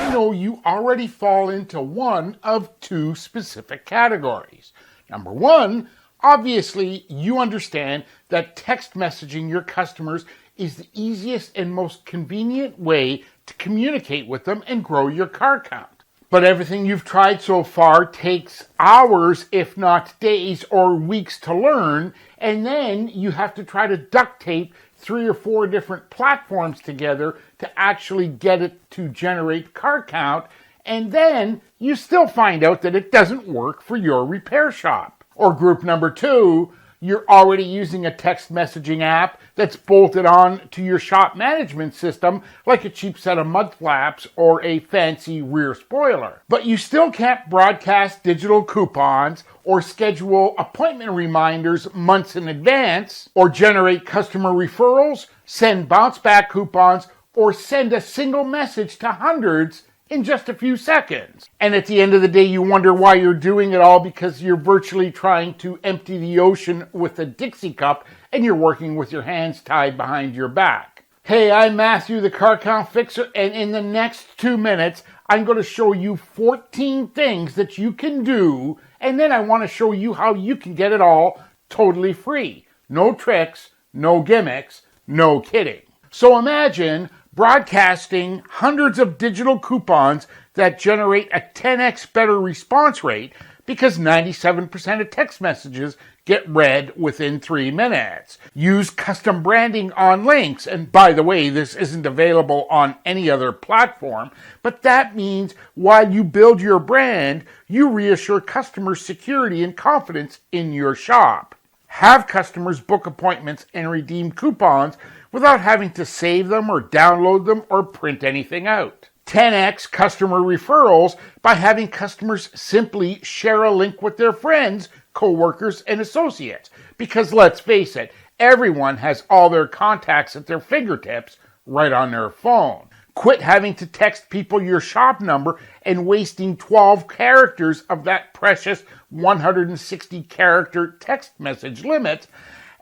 I know you already fall into one of two specific categories. Number one, obviously you understand that text messaging your customers is the easiest and most convenient way to communicate with them and grow your car count. But everything you've tried so far takes hours, if not days or weeks to learn, and then you have to try to duct tape 3 or 4 different platforms together to actually get it to generate car count, and then you still find out that it doesn't work for your repair shop. Or group number 2, you're already using a text messaging app that's bolted on to your shop management system like a cheap set of mud flaps or a fancy rear spoiler. But you still can't broadcast digital coupons or schedule appointment reminders months in advance or generate customer referrals, send bounce back coupons, or send a single message to hundreds in just a few seconds. And at the end of the day, you wonder why you're doing it all because you're virtually trying to empty the ocean with a Dixie cup and you're working with your hands tied behind your back. Hey, I'm Matthew, the Car Count Fixer, and in the next 2 minutes, I'm going to show you 14 things that you can do, and then I want to show you how you can get it all totally free. No tricks, no gimmicks, no kidding. So imagine broadcasting hundreds of digital coupons that generate a 10x better response rate because 97% of text messages get read within 3 minutes. Use custom branding on links, and by the way, this isn't available on any other platform, but that means while you build your brand, you reassure customers' security and confidence in your shop. Have customers book appointments and redeem coupons without having to save them or download them or print anything out. 10x customer referrals by having customers simply share a link with their friends, coworkers, and associates. Because let's face it, everyone has all their contacts at their fingertips right on their phone. Quit having to text people your shop number and wasting 12 characters of that precious 160 character text message limit,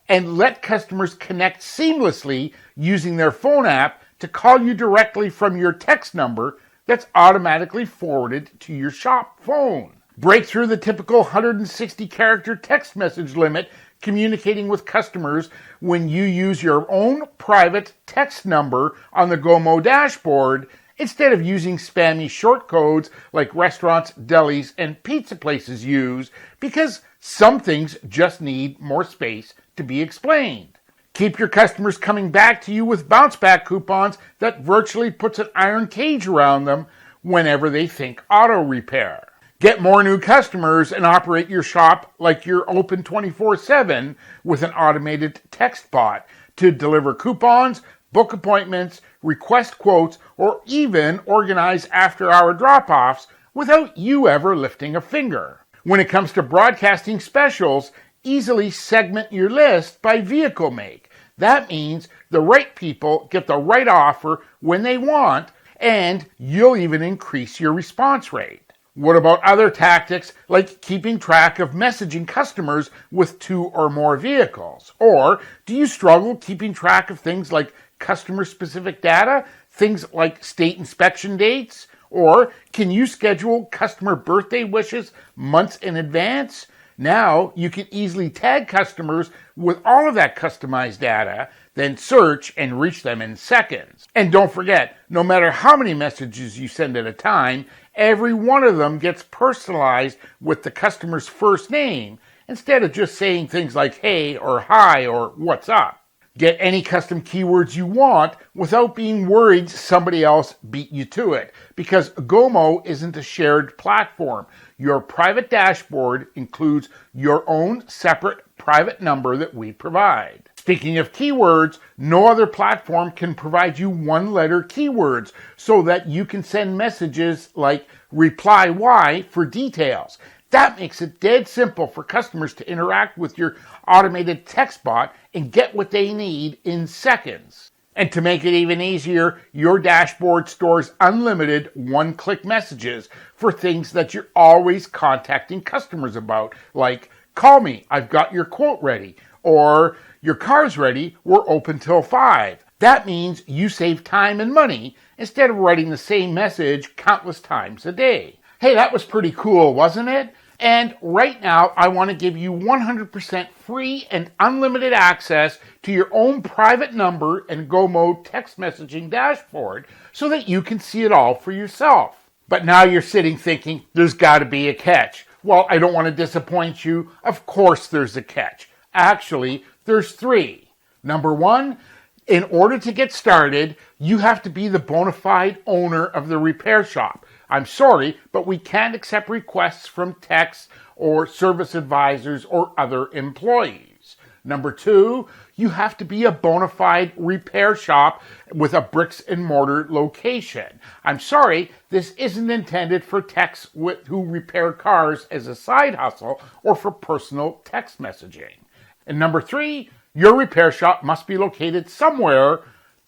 and let customers connect seamlessly using their phone app to call you directly from your text number that's automatically forwarded to your shop phone. Break through the typical 160 character text message limit communicating with customers when you use your own private text number on the GoMo dashboard instead of using spammy short codes like restaurants, delis, and pizza places use, because some things just need more space to be explained. Keep your customers coming back to you with bounce back coupons that virtually puts an iron cage around them whenever they think auto repair. Get more new customers and operate your shop like you're open 24/7 with an automated text bot to deliver coupons, book appointments, request quotes, or even organize after-hour drop-offs without you ever lifting a finger. When it comes to broadcasting specials, easily segment your list by vehicle make. That means the right people get the right offer when they want, and you'll even increase your response rate. What about other tactics like keeping track of messaging customers with 2 or more vehicles? Or do you struggle keeping track of things like customer-specific data, things like state inspection dates? Or can you schedule customer birthday wishes months in advance? Now you can easily tag customers with all of that customized data, then search and reach them in seconds. And don't forget, no matter how many messages you send at a time, every one of them gets personalized with the customer's first name instead of just saying things like hey or hi or what's up. Get any custom keywords you want without being worried somebody else beat you to it, because GoMo isn't a shared platform. Your private dashboard includes your own separate private number that we provide. Speaking of keywords, no other platform can provide you one-letter keywords so that you can send messages like reply Y for details. That makes it dead simple for customers to interact with your automated text bot and get what they need in seconds. And to make it even easier, your dashboard stores unlimited one-click messages for things that you're always contacting customers about, like, call me, I've got your quote ready, or your car's ready, we're open till 5. That means you save time and money, instead of writing the same message countless times a day. Hey, that was pretty cool, wasn't it? And right now, I want to give you 100% free and unlimited access to your own private number and Go Mode text messaging dashboard so that you can see it all for yourself. But now you're sitting thinking, there's got to be a catch. Well, I don't want to disappoint you. Of course there's a catch. Actually, there's three. Number one, in order to get started, you have to be the bona fide owner of the repair shop. I'm sorry, but we can't accept requests from techs or service advisors or other employees. Number two, you have to be a bona fide repair shop with a bricks and mortar location. I'm sorry, this isn't intended for techs who repair cars as a side hustle or for personal text messaging. And number three, your repair shop must be located somewhere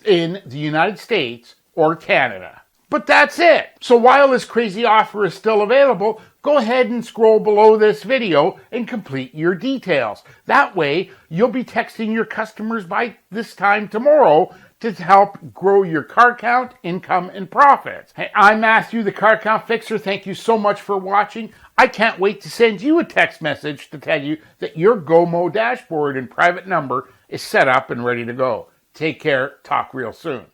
in the United States or Canada. But that's it. So while this crazy offer is still available, go ahead and scroll below this video and complete your details. That way, you'll be texting your customers by this time tomorrow to help grow your car count, income, and profits. Hey, I'm Matthew, the Car Count Fixer. Thank you so much for watching. I can't wait to send you a text message to tell you that your GoMo dashboard and private number is set up and ready to go. Take care. Talk real soon.